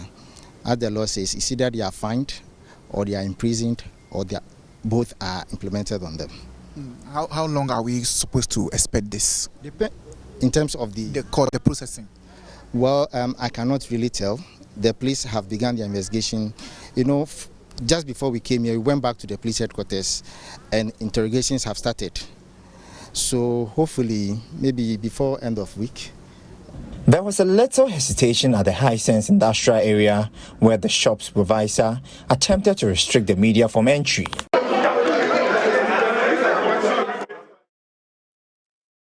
as the law says, it's either they are fined or they are imprisoned or both are implemented on them. How long are we supposed to expect this? In terms of the court, the processing? Well, I cannot really tell. The police have begun their investigation. You know, just before we came here, we went back to the police headquarters and interrogations have started. So hopefully, maybe before end of week. There was a little hesitation at the Hisense industrial area where the shop supervisor attempted to restrict the media from entry.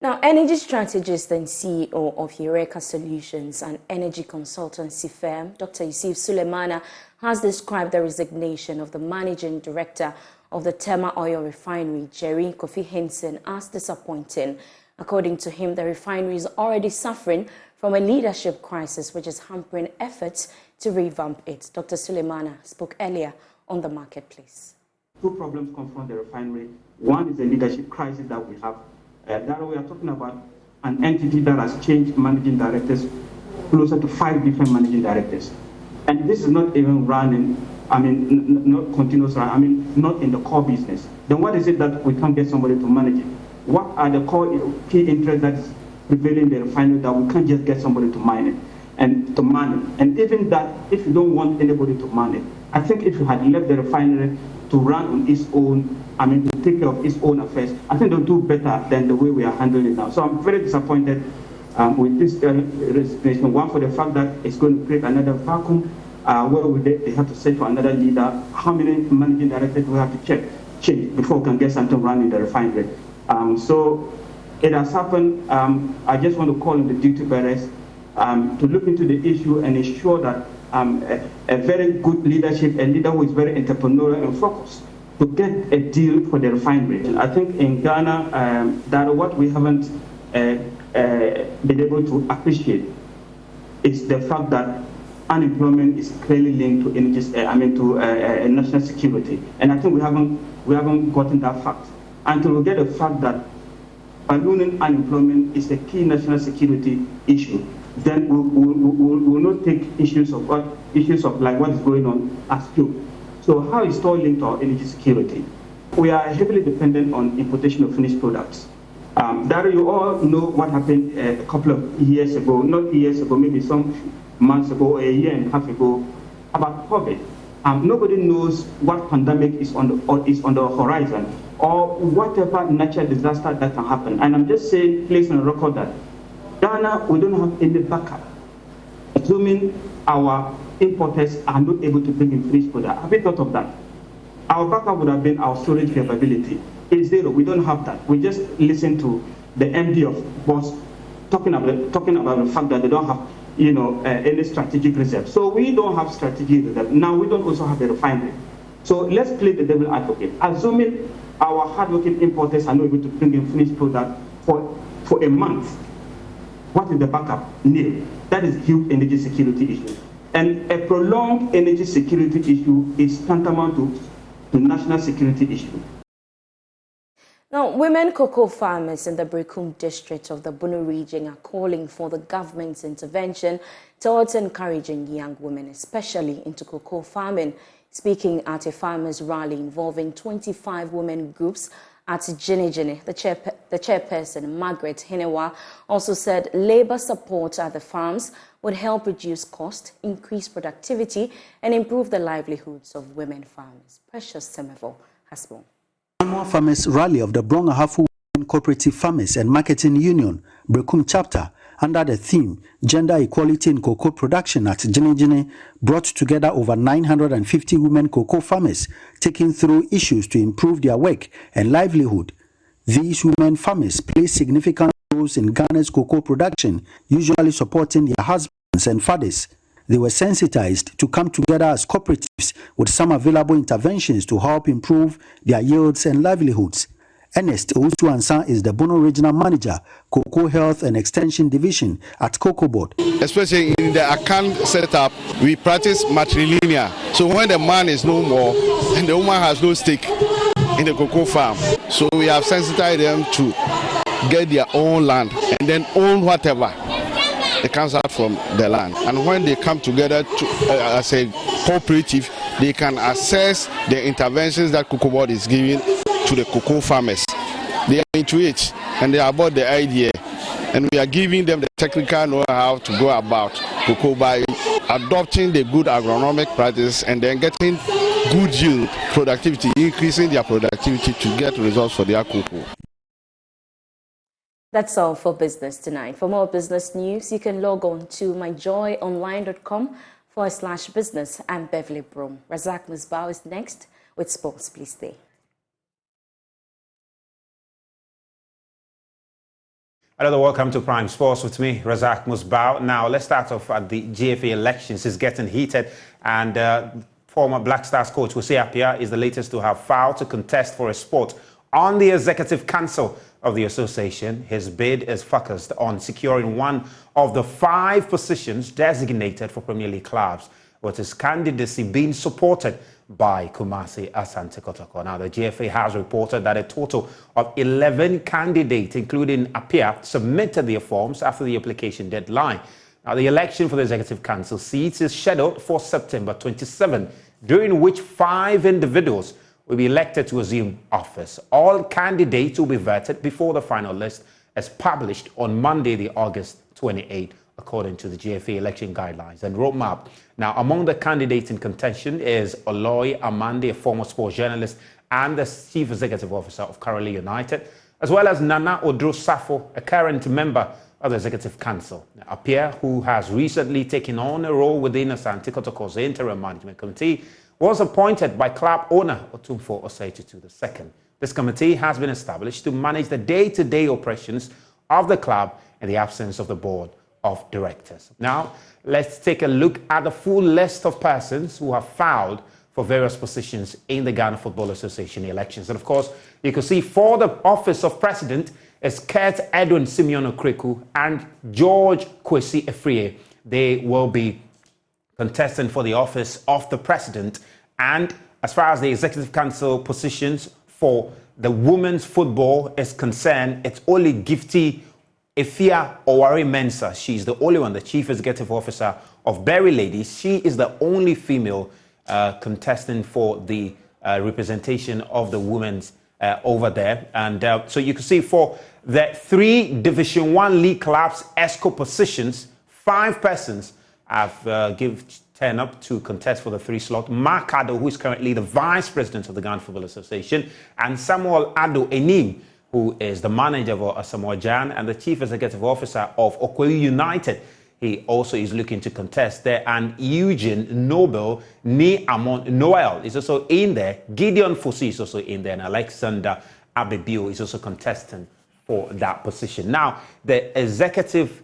Now, energy strategist and CEO of Eureka Solutions, an energy consultancy firm, Dr. Yusuf Sulemana, has described the resignation of the managing director of the Tema Oil Refinery, Jerry Kofi Henson, as disappointing. According to him, the refinery is already suffering from a leadership crisis which is hampering efforts to revamp it. Dr. Sulemana spoke earlier on the marketplace. Two problems confront the refinery. One is the leadership crisis that we have. That we are talking about an entity that has changed managing directors, closer to 5 different managing directors. And this is not even running, not continuous, not in the core business. Then what is it that we can't get somebody to manage it? What are the core key interests that is prevailing in the refinery that we can't just get somebody to mine it and to man it? And even that, if you don't want anybody to man it, I think if you had left the refinery to run on its own, to take care of its own affairs, I think they'll do better than the way we are handling it now. So I'm very disappointed with this resignation. One, for the fact that it's going to create another vacuum where they have to search for another leader. How many managing directors do we have to change before we can get something running in the refinery? So it has happened. I just want to call on the duty bearers to look into the issue and ensure that a very good leadership, a leader who is very entrepreneurial and focused, to get a deal for the refinery. And I think in Ghana, that what we haven't been able to appreciate is the fact that unemployment is clearly linked to energy, to national security. And I think we haven't gotten that fact. Until we get the fact that ballooning unemployment is a key national security issue, then we will not take issues of what is going on as true. So how is oil linked to our energy security? We are heavily dependent on importation of finished products. That you all know what happened a couple of years ago, not years ago, maybe some months ago, or a year and a half ago, about COVID. Nobody knows what pandemic is on the horizon, or whatever natural disaster that can happen. And I'm just saying, placing on record that Ghana, we don't have any backup. Assuming our importers are not able to bring in finished product. Have you thought of that? Our backup would have been our storage capability. It's zero. We don't have that. We just listen to the MD of Boss talking about the fact that they don't have, any strategic reserve. So we don't have strategic reserve. Now we don't also have a refinery. So let's play the devil advocate. Assuming our hardworking importers are not able to bring in finished product for a month, what is the backup? Nil. That is huge energy security issue. And a prolonged energy security issue is tantamount to national security issue. Now, women cocoa farmers in the Brekum district of the Bunu region are calling for the government's intervention towards encouraging young women, especially into cocoa farming. Speaking at a farmers' rally involving 25 women groups at Jinijini, the chairperson, Margaret Hinewa, also said labor support at the farms would help reduce cost, increase productivity, and improve the livelihoods of women farmers. Precious Semevo has more. Annual Farmers Rally of the Brongahafu Women Cooperative Farmers and Marketing Union, Brekum Chapter, under the theme Gender Equality in Cocoa Production at Jinijini, brought together over 950 women cocoa farmers, taking through issues to improve their work and livelihood. These women farmers play significant roles in Ghana's cocoa production, usually supporting their husbands and fathers. They were sensitized to come together as cooperatives with some available interventions to help improve their yields and livelihoods. Ernest Owusu-Ansan is the Bono Regional Manager, Cocoa Health and Extension Division at Cocoa Board. Especially in the account setup, we practice matrilineal. So when the man is no more and the woman has no stake in the cocoa farm, so we have sensitized them to get their own land and then own whatever it comes out from the land. And when they come together as a cooperative, they can assess the interventions that Cocoa Board is giving to the cocoa farmers. They are into it and they are about the idea, and we are giving them the technical know-how to go about cocoa by adopting the good agronomic practice and then getting good yield, productivity, increasing their productivity to get results for their cocoa. That's all for business tonight. For more business news, you can log on to myjoyonline.com/business. I'm Beverly Broom. Razak Musbao is next with sports. Please stay. Hello, welcome to Prime Sports with me, Razak Musbao. Now, let's start off at the GFA elections. It's getting heated, and former Black Stars coach Jose Appiah is the latest to have filed to contest for a spot on the Executive Council of the association. His bid is focused on securing one of the 5 positions designated for Premier League clubs, with his candidacy being supported by Kumasi Asante Kotoko. Now, the GFA has reported that a total of 11 candidates, including Appiah, submitted their forms after the application deadline. Now, the election for the Executive Council seats is scheduled for September 27, during which 5 individuals will be elected to assume office. All candidates will be vetted before the final list is published on Monday, the August 28th, according to the GFA election guidelines and roadmap. Now, among the candidates in contention is Oloy Amande, a former sports journalist and the Chief Executive Officer of Karole United, as well as Nana Odro Safo, a current member of the Executive Council. Now, Appiah, who has recently taken on a role within Asante Kotoko's interim management committee, was appointed by club owner Otumfo Oseitutu II. This committee has been established to manage the day-to-day operations of the club in the absence of the board of directors. Now, let's take a look at the full list of persons who have filed for various positions in the Ghana Football Association elections. And of course, you can see for the office of president is Kurt Edwin Simeon Okreku and George Kwesi Efrie. They will be contesting for the office of the president. And as far as the Executive Council positions for the women's football is concerned, it's only Gifty Efia Owari Mensah. She's the only one, the Chief Executive Officer of Berry Ladies. She is the only female contesting for the representation of the women's over there. And so you can see for the 3 Division 1 league clubs, ESCO positions, 5 persons have turned up to contest for the 3 slot. Mark Addo, who is currently the Vice President of the Ghana Football Association, and Samuel Addo Enim, who is the manager of Asamoah Gyan and the Chief Executive Officer of Okweyi United. He also is looking to contest there. And Eugene Noble Ni Amon Noel is also in there. Gideon Fosu is also in there. And Alexander Abebio is also contesting for that position. Now, the Executive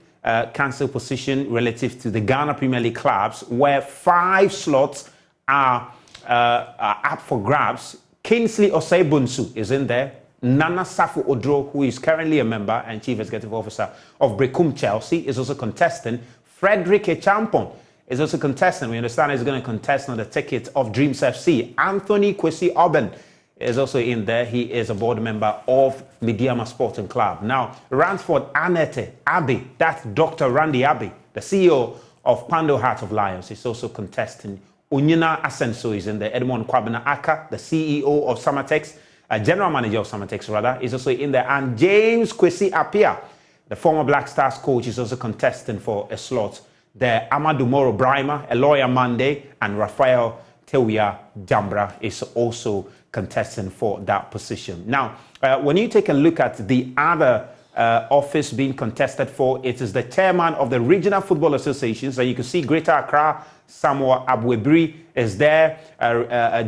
Council position relative to the Ghana Premier League clubs, where 5 slots are up for grabs. Kingsley Osei-Bonsu is in there. Nana Safo Odro, who is currently a member and Chief Executive Officer of Brekum Chelsea, is also contesting. Frederick Echampon is also contesting. We understand he's going to contest on the ticket of Dreams FC. Anthony Kwesi Oben is also in there. He is a board member of Mediama Sporting Club. Now, Ransford Anete Abbey, that's Dr. Randy Abbey, the CEO of Pando Heart of Lions, is also contesting. Onyina Asenso is in there. Edmond Kwabena Aka, the CEO of Samatex, general manager of Samatex rather, is also in there. And James Kwesi Apia, the former Black Stars coach, is also contesting for a slot there. Amadou Moro Brima, a lawyer Monday, and Raphael Tewia Jambra is also contesting for that position. Now, when you take a look at the other office being contested for, it is the chairman of the Regional Football Associations. So you can see Greater Accra, Samuel Abwebri is there.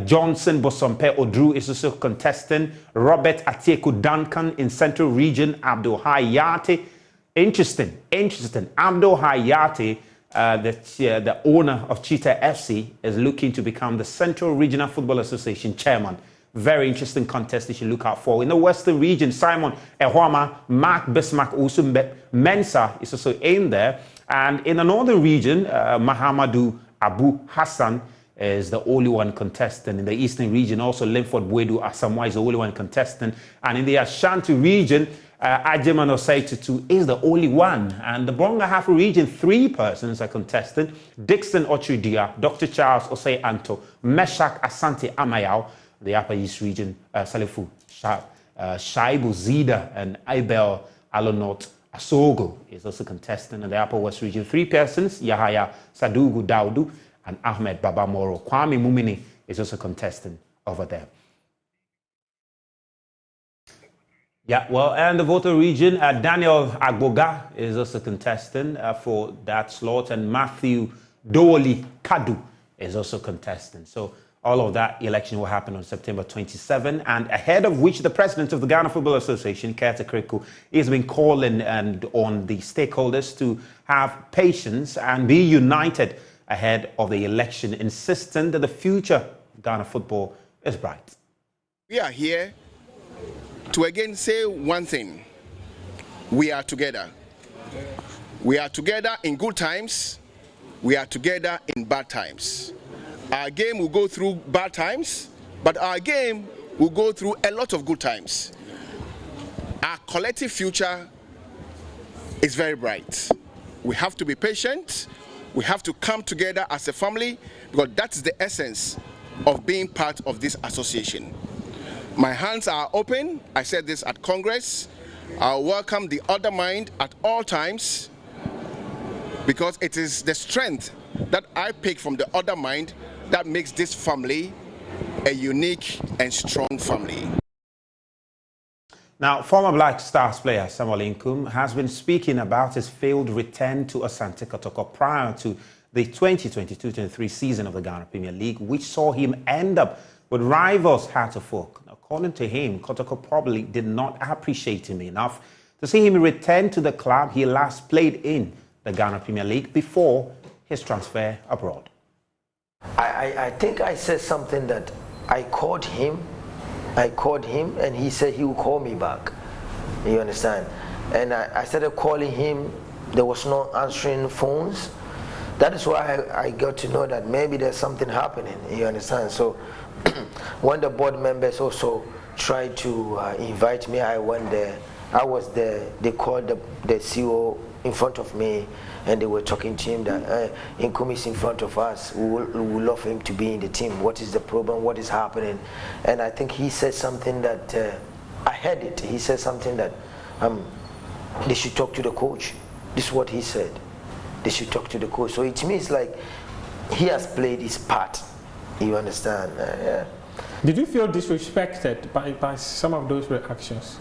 Johnson Bosompe Odru is also contesting. Robert Atieku Duncan in Central Region. Abdul Hayati. Interesting. Abdul Hayati, the owner of Cheetah FC, is looking to become the Central Regional Football Association chairman. Very interesting contest you should look out for. In the Western region, Simon Ehwama, Mark Bismarck, Usumbe Mensa is also in there. And in the Northern region, Mahamadou Abu Hassan is the only one contestant. In the Eastern region, also Linford Bwedu Asamoah is the only one contestant. And in the Ashanti region, Ajeman Osaitutu is the only one. And the Bonga-Hafu region, 3 persons are contesting. Dixon Ochudia, Dr. Charles Osei Anto, Meshach Asante Amayao. The Upper East region, Salifu Shaibu Zida and Ibel Alonot Asogo is also contesting. In the Upper West region, 3 persons, Yahaya Sadugu Daudu and Ahmed Baba Moro. Kwame Mumini is also contesting over there. Yeah, well, and the voter region, Daniel Agboga is also contesting for that slot, and Matthew Dowoli Kadu is also contesting. So all of that election will happen on September 27, and ahead of which the president of the Ghana Football Association, Kete Kriku, has been calling on the stakeholders to have patience and be united ahead of the election, insisting that the future of Ghana football is bright. We are here to again say one thing. We are together. We are together in good times. We are together in bad times. Our game will go through bad times, but our game will go through a lot of good times. Our collective future is very bright. We have to be patient. We have to come together as a family, because that's the essence of being part of this association. My hands are open. I said this at Congress. I'll welcome the other mind at all times, because it is the strength that I pick from the other mind that makes this family a unique and strong family. Now, former Black Stars player Samuel Inkum has been speaking about his failed return to Asante Kotoko prior to the 2022-23 season of the Ghana Premier League, which saw him end up with rivals Heart of Oak. According to him, Kotoko probably did not appreciate him enough to see him return to the club he last played in the Ghana Premier League before his transfer abroad. I think I said something that I called him and he said he would call me back. You understand? And I started calling him. There was no answering phones. That is why I got to know that maybe there's something happening. You understand? So when the board members also tried to invite me, I went there. I was there. They called the CEO in front of me, and they were talking to him that Inkum is in front of us. We would love him to be in the team. What is the problem? What is happening? And I think he said something that I heard it. He said something that they should talk to the coach. This is what he said. They should talk to the coach. So it means like he has played his part. You understand? Yeah. Did you feel disrespected by some of those reactions?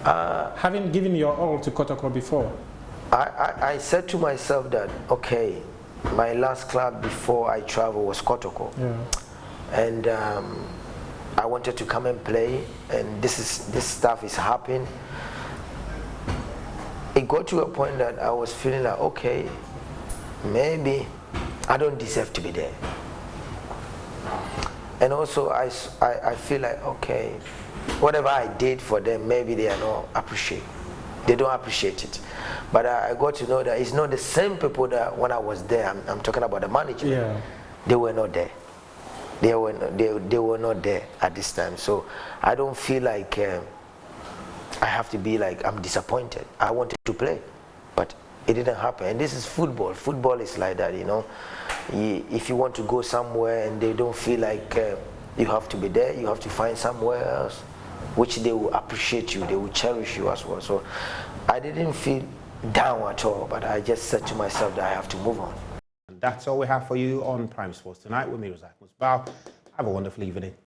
Having given your all to Kotoko before? I said to myself that, okay, my last club before I traveled was Kotoko. Yeah. And I wanted to come and play, and this stuff is happening. It got to a point that I was feeling like, okay, maybe I don't deserve to be there. And also I feel like, okay, whatever I did for them, maybe they don't appreciate it. But I got to know that it's not the same people that when I was there, I'm talking about the manager. Yeah. They were not there. they were not there at this time. So I don't feel like I have to be like I'm disappointed. I wanted to play, but it didn't happen. And this is football. Football is like that, you know. If you want to go somewhere and they don't feel like you have to be there, you have to find somewhere else, which they will appreciate you, they will cherish you as well. So I didn't feel down at all, but I just said to myself that I have to move on. And that's all we have for you on Prime Sports tonight with me, Razak Musbao. Have a wonderful evening.